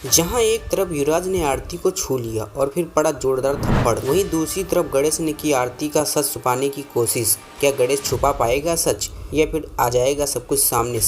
जहां एक तरफ युवराज ने आरती को छू लिया और फिर पड़ा जोरदार थप्पड़, वहीं दूसरी तरफ गणेश ने की आरती का सच छुपाने की कोशिश। क्या गणेश छुपा पाएगा सच या फिर आ जाएगा सब कुछ सामने?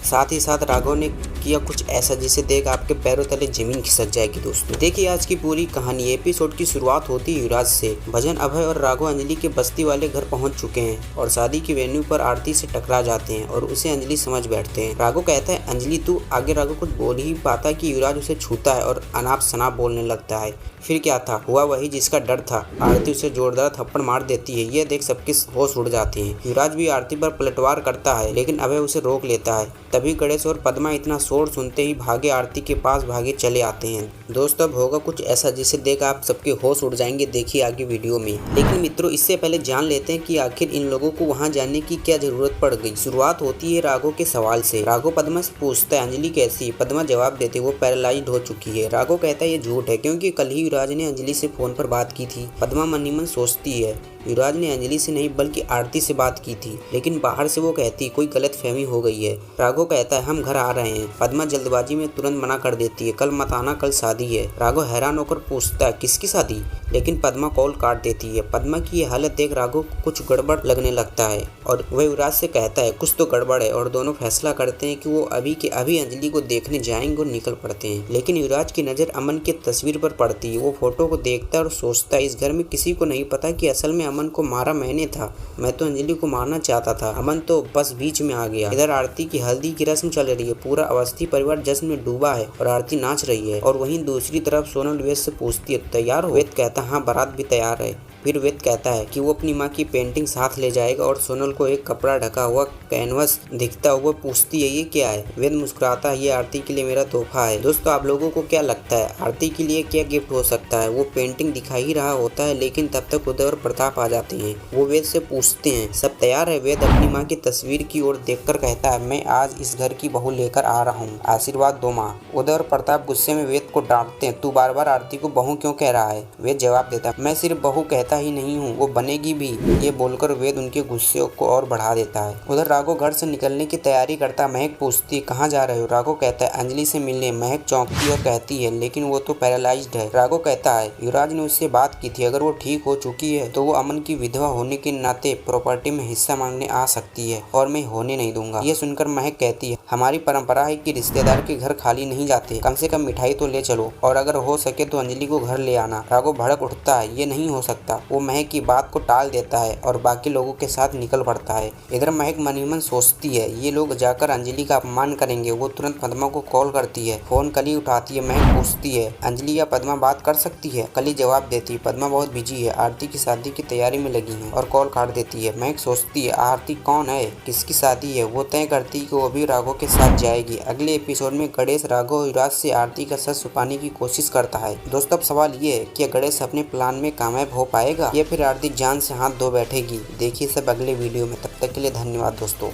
साथ ही साथ राघव ने किया कुछ ऐसा जिसे देख आपके पैरों तले जमीन खिसक जाएगी। दोस्तों देखिए आज की पूरी कहानी। एपिसोड की शुरुआत होती है युवराज से। भजन, अभय और राघव अंजलि के बस्ती वाले घर पहुंच चुके हैं और शादी की वेन्यू पर आरती से टकरा जाते हैं और उसे अंजलि समझ बैठते हैं। राघव कहता है अंजलि तू आगे। राघव कुछ बोल ही पाता कि युवराज उसे छूता है और अनाप शनाप बोलने लगता है। फिर क्या था, हुआ वही जिसका डर था। आरती उसे जोरदार थप्पड़ मार देती है। यह देख सबके होश उड़ जाते हैं। युवराज भी आरती पर पलटवार करता है लेकिन अभय उसे रोक लेता है। तभी गणेश और पद्मा इतना शोर सुनते ही भागे आरती के पास भागे चले आते हैं। दोस्तों अब होगा कुछ ऐसा जिसे देख आप सबके होश उड़ जाएंगे। देखिए आगे वीडियो में। लेकिन मित्रों इससे पहले जान लेते हैं कि आखिर इन लोगों को वहां जाने की क्या जरूरत पड़ गई। शुरुआत होती है राघव के सवाल से। राघव पद्मा से पूछता है अंजलि कैसी है। पद्मा जवाब देती है वो पैरालाइज्ड हो चुकी है। राघव कहता है ये झूठ है क्योंकि कल ही युवराज ने अंजलि से फोन पर बात की थी। पद्मा मन ही मन सोचती है युवराज ने अंजलि से नहीं बल्कि आरती से बात की थी, लेकिन बाहर से वो कहती कोई गलतफहमी हो गई है। राघव कहता है हम घर आ रहे हैं। पद्मा जल्दबाजी में तुरंत मना कर देती है कल मत आना, कल शादी है। राघव हैरान होकर पूछता है किसकी शादी, लेकिन पद्मा कॉल काट देती है। पद्मा की ये हालत देख राघव को कुछ गड़बड़ लगने लगता है और वह युवराज से कहता है कुछ तो गड़बड़ है और दोनों फैसला करते हैं कि वो अभी के अभी अंजलि को देखने जाएंगे और निकल पड़ते हैं। लेकिन युवराज की नज़र अमन की तस्वीर पर पड़ती है। वो फोटो को देखता है और सोचता है इस घर में किसी को नहीं पता कि असल में अमन को मारा मैंने था। मैं तो अंजलि को मारना चाहता था, अमन तो बस बीच में आ गया। इधर आरती की हल्दी की रस्म चल रही है। पूरा अवस्थी परिवार जश्न में डूबा है और आरती नाच रही है। और वहीं दूसरी तरफ सोनल वेद से पूछती है तैयार हो। वेद कहता हाँ बारात भी तैयार है। फिर वेद कहता है कि वो अपनी माँ की पेंटिंग साथ ले जाएगा और सोनल को एक कपड़ा ढका हुआ कैनवस दिखता हुआ पूछती है ये क्या है। वेद मुस्कुराता है ये आरती के लिए मेरा तोहफा है। दोस्तों आप लोगों को क्या लगता है आरती के लिए क्या गिफ्ट हो सकता है? वो पेंटिंग दिखा ही रहा होता है लेकिन तब तक उदय और प्रताप आ जाते हैं। वो वेद से पूछते हैं सब तैयार है। वेद अपनी माँ की तस्वीर की ओर देखकर कहता है मैं आज इस घर की बहू लेकर आ रहा हूँ, आशीर्वाद दो माँ। उदय और प्रताप गुस्से में वेद को डांटते हैं तू बार बार आरती को बहू क्यों कह रहा है। वेद जवाब देता है मैं सिर्फ बहू कहता ही नहीं हूँ, वो बनेगी भी। ये बोलकर वेद उनके गुस्से को और बढ़ा देता है। उधर राघव घर से निकलने की तैयारी करता। महक पूछती है कहाँ जा रहे हो। राघव कहता है अंजलि से मिलने। महक चौंकती और कहती है लेकिन वो तो पैरालाइज्ड है। राघव कहता है युवराज ने उससे बात की थी, अगर वो ठीक हो चुकी है तो वो अमन की विधवा होने के नाते प्रॉपर्टी में हिस्सा मांगने आ सकती है और मैं होने नहीं दूंगा। ये सुनकर महक कहती है हमारी परंपरा है कि रिश्तेदार के घर खाली नहीं जाते, कम से कम मिठाई तो ले चलो और अगर हो सके तो अंजलि को घर ले आना। राघव भड़क उठता है ये नहीं हो सकता। वो महक की बात को टाल देता है और बाकी लोगों के साथ निकल पड़ता है। इधर महक मन ही मन सोचती है ये लोग जाकर अंजलि का अपमान करेंगे। वो तुरंत पद्मा को कॉल करती है। फोन कली उठाती है। महक पूछती है अंजलि या पद्मा बात कर सकती है। कली जवाब देती है पद्मा बहुत बिजी है, आरती की शादी की तैयारी में लगी है और कॉल काट देती है। महक सोचती है आरती कौन है, किसकी शादी है। वो तय करती है कि वो भी राघव के साथ जाएगी। अगले एपिसोड में गणेश राघव युवराज से आरती का सच छुपाने की कोशिश करता है। दोस्तों अब सवाल ये है कि गणेश अपने प्लान में कामयाब हो पाएगा या फिर आरती जान से हाथ धो बैठेगी। देखिए सब अगले वीडियो में। तब तक के लिए धन्यवाद दोस्तों।